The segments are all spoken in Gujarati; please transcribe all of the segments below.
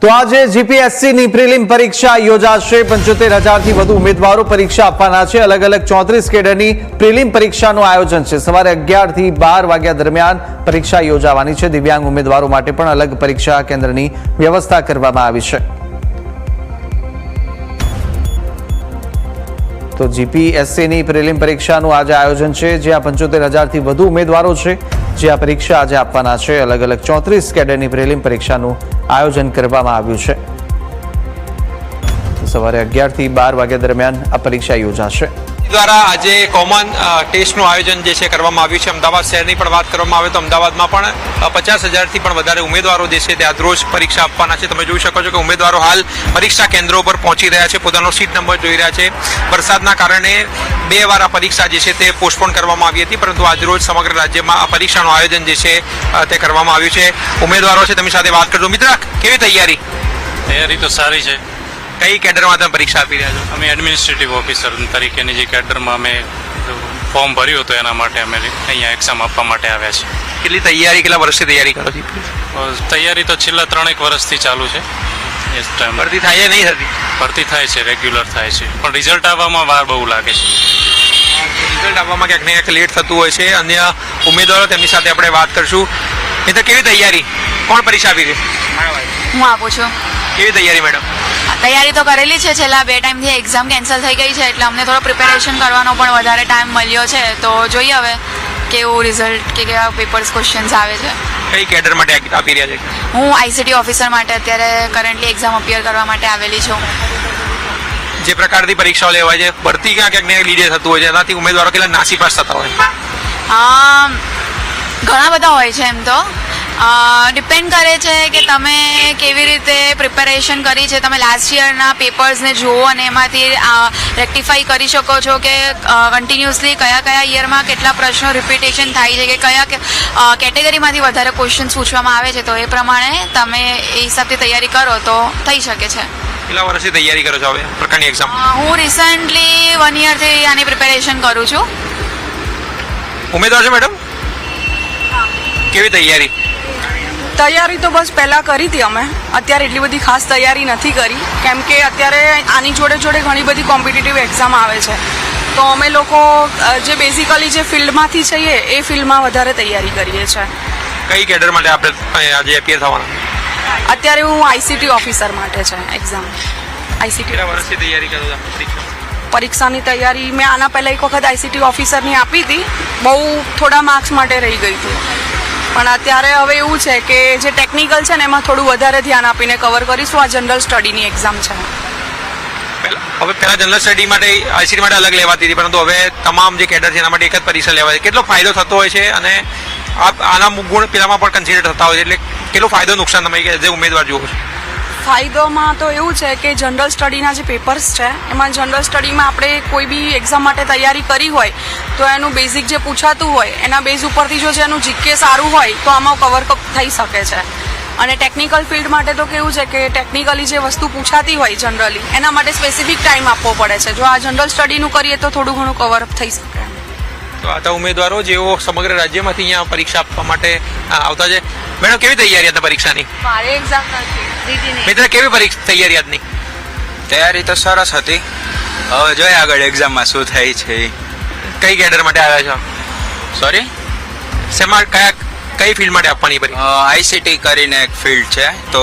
તો આજે જીપીએસસીની પ્રિલિમ પરીક્ષા યોજાશે। 75,000થી વધુ ઉમેદવારો પરીક્ષા આપવાના છે। અલગ અલગ 34 કેડરની પ્રિલિમ પરીક્ષાનું આયોજન છે। સવારે 11 થી 12 વાગ્યા દરમિયાન પરીક્ષા યોજાવાની છે। દિવ્યાંગ ઉમેદવારો માટે પણ અલગ પરીક્ષા કેન્દ્રની વ્યવસ્થા કરવામાં આવી છે। તો જીપીએસસીની પ્રિલિમ પરીક્ષાનું આજે આયોજન છે, જ્યાં 75,000થી વધુ ઉમેદવારો છે જે આ પરીક્ષા આજે આપવાના છે। અલગ અલગ 34 કેડરની પ્રિલિમ પરીક્ષાનું આયોજન કરવામાં આવ્યું છે। સવારે 11 થી 12 વાગ્યા દરમિયાન આ પરીક્ષા યોજાશે। દ્વારા આજે કોમન ટેસ્ટનું આયોજન જે છે કરવામાં આવ્યું છે। અમદાવાદ શહેરની પણ વાત કરવામાં આવે તો અમદાવાદમાં પણ 50,000થી પણ વધારે ઉમેદવારો જે છે તે આજરોજ પરીક્ષા આપવાના છે। તમે જોઈ શકો છો કે ઉમેદવારો હાલ પરીક્ષા કેન્દ્રો પર પહોંચી રહ્યા છે, પોતાનો સીટ નંબર જોઈ રહ્યા છે। વરસાદના કારણે 2 વાર આ પરીક્ષા જે છે તે પોસ્ટપોન કરવામાં આવી હતી, પરંતુ આજરોજ સમગ્ર રાજ્યમાં આ પરીક્ષાનું આયોજન જે છે તે કરવામાં આવ્યું છે। ઉમેદવારો છે તેમની સાથે વાત કરજો। મિત્ર, કેવી તૈયારી? તૈયારી તો સારી છે। કઈ કેડરમાં તમે પરીક્ષા આપી રહ્યા છો? અમે એડમિનિસ્ટ્રેટિવ ઓફિસર તરીકેની જે કેડરમાં અમે ફોર્મ ભર્યું હતું એના માટે અમે અહીંયા એક્ઝામ આપવા માટે આવ્યા છીએ। કેટલી તૈયારી, કેટલા વર્ષથી તૈયારી કરો છો? તૈયારી તો છેલ્લા 3 વર્ષથી ચાલુ છે। ભરતી થાય નહીં થતી? ભરતી થાય છે, રેગ્યુલર થાય છે, પણ રિઝલ્ટ આવવામાં વાર બહુ લાગે છે। રિઝલ્ટ આવવામાં ક્યાંક ને ક્યાંક લેટ થતું હોય છે। અન્ય ઉમેદવારો તેમની સાથે આપણે વાત કરશું। મિત્ર, કેવી તૈયારી? કોણ પરીક્ષા આપી છે? હું આપું છું। કેવી તૈયારી મેડમ? તૈયારી તો કરેલી છે। છેલ્લા 2 ટાઈમથી એક્ઝામ કેન્સલ થઈ ગઈ છે, એટલે અમને થોડો પ્રિપેરેશન કરવાનો પણ વધારે ટાઈમ મળ્યો છે। તો જોઈએ હવે કેવું રિઝલ્ટ કે કેવા પેપર્સ ક્વેશ્ચન્સ આવે છે। કઈ કેડર માટે આપી રહ્યા છે? હું આઈસીટી ઓફિસર માટે અત્યારે કરન્ટલી એક્ઝામ અપિયર કરવા માટે આવેલી છું। જે પ્રકારની પરીક્ષાઓ લેવાય છે, ભરતી ક્યાંક ને લીડે થતું હોય છે, એનાથી ઉમેદવારો કેટલા નાસીપાસ થતા હોય? ઘણા બધા હોય છે। એમ તો ડિપેન્ડ કરે છે કે તમે કેવી રીતે પ્રિપેરેશન કરી છે। તમે લાસ્ટ યરના પેપર્સને જુઓ અને એમાંથી રેક્ટિફાઈ કરી શકો છો કે કન્ટિન્યુઅસલી કયા યરમાં કેટલા પ્રશ્નો રિપીટેશન થાય છે, કે કયા કેટેગરીમાંથી વધારે ક્વેશ્ચન્સ પૂછવામાં આવે છે। તો એ પ્રમાણે તમે એ હિસાબથી તૈયારી કરો તો થઈ શકે છે। કેટલા વર્ષથી તૈયારી કરો છો હવે પ્રકારની એક્ઝામ? હું રિસન્ટલી 1 યરથી આની પ્રિપેરેશન કરું છું। ઉમેદવાર છે મેડમ? કેવી તૈયારી? તૈયારી તો બસ પહેલાં કરી હતી અમે। અત્યારે એટલી બધી ખાસ તૈયારી નથી કરી, કેમ કે અત્યારે આની જોડે જોડે ઘણી બધી કોમ્પિટિટિવ એક્ઝામ આવે છે। તો અમે લોકો જે બેઝિકલી જે ફિલ્ડમાંથી છીએ એ ફિલ્ડમાં વધારે તૈયારી કરીએ છીએ। કઈ કેડર માટે આપણે આજે એપિયર થવાના? અત્યારે હું આઈસીટી ઓફિસર માટે છે એક્ઝામ। આઈસીટી કેટલા વર્ષથી તૈયારી કરો છો પરીક્ષા? પરીક્ષાની તૈયારી મેં આના પહેલાં એક વખત આઈસીટી ઓફિસરની આપી હતી, બહુ થોડા માર્ક્સ માટે રહી ગઈ હતી। પણ અત્યારે હવે એવું છે કે જે ટેકનિકલ છે ને એમાં થોડું વધારે ધ્યાન આપીને કવર કરીશું। આ જનરલ સ્ટડીની એક્ઝામ છે। પહેલા જનરલ સ્ટડી માટે આઈસીટી માટે અલગ લેવાતી હતી, પરંતુ હવે તમામ જે કેડર છે એના માટે એક જ પરીક્ષા લેવાય છે। કેટલો ફાયદો થતો હોય છે અને આના ગુણ પેલામાં પણ કન્સિડર થતા હોય છે, એટલે કેટલો ફાયદો નુકસાન તમે જે ઉમેદવાર જુઓ છો? ફાયદોમાં તો એવું છે કે જનરલ સ્ટડીના જે પેપર્સ છે એમાં જનરલ સ્ટડીમાં આપણે કોઈ બી એક્ઝામ માટે તૈયારી કરી હોય તો એનું બેઝિક જે પૂછાતું હોય એના બેઝ ઉપરથી જો જેનું જીકે સારું હોય તો આમાં કવર થઈ શકે છે। અને ટેકનિકલ ફિલ્ડ માટે તો કેવું છે કે ટેકનિકલી જે વસ્તુ પૂછાતી હોય જનરલી એના માટે સ્પેસિફિક ટાઈમ આપવો પડે છે। જો આ જનરલ સ્ટડીનું કરીએ તો થોડું ઘણું કવરઅપ થઈ શકે। તો આ તો ઉમેદવારો જેઓ સમગ્ર રાજ્યમાંથી અહીંયા પરીક્ષા આપવા માટે આવતા છે। મેડમ, કેવી તૈયારી હતી પરીક્ષાની? મારી એક્ઝામ નથી। મિત્ર, કેવી તૈયારી આજની? તૈયારી તો સરસ હતી। હવે જોઈએ આગળ એક્ઝામમાં શું થાય છે। કઈ કેડર માટે આવ્યા છો? સોરી, શેમાં કઈ ફિલ્ડ માટે આપવાની પરીક્ષા? આઈસીટી કરીને એક ફિલ્ડ છે, તો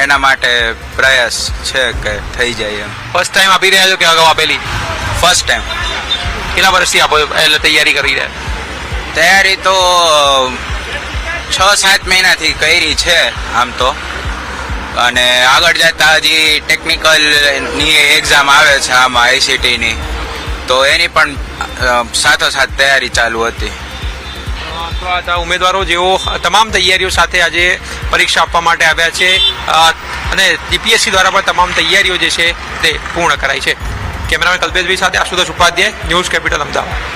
એના માટે પ્રયાસ છે કે થઈ જાય એમ। ફર્સ્ટ ટાઈમ આપી રહ્યા છો કે અગાઉ આપેલી? First time. કેટલા વર્ષથી આપો એટલે તૈયારી કરી રહ્યા? તૈયારી તો 6-7 મહિનાથી કરી છે આમ તો, અને આગળ જતા હજી ટેકનિકલની એક્ઝામ આવે છે આમાં આઈસીટીની, તો એની પણ સાથોસાથ તૈયારી ચાલુ હતી। તો આ ઉમેદવારો જેઓ તમામ તૈયારીઓ સાથે આજે પરીક્ષા આપવા માટે આવ્યા છે, અને જીપીએસસી દ્વારા પણ તમામ તૈયારીઓ જે છે તે પૂર્ણ કરાઈ છે। કેમેરામેન કલ્પેશભાઈ સાથે આશુતોષ ઉપાધ્યાય, ન્યૂઝ કેપિટલ, અમદાવાદ।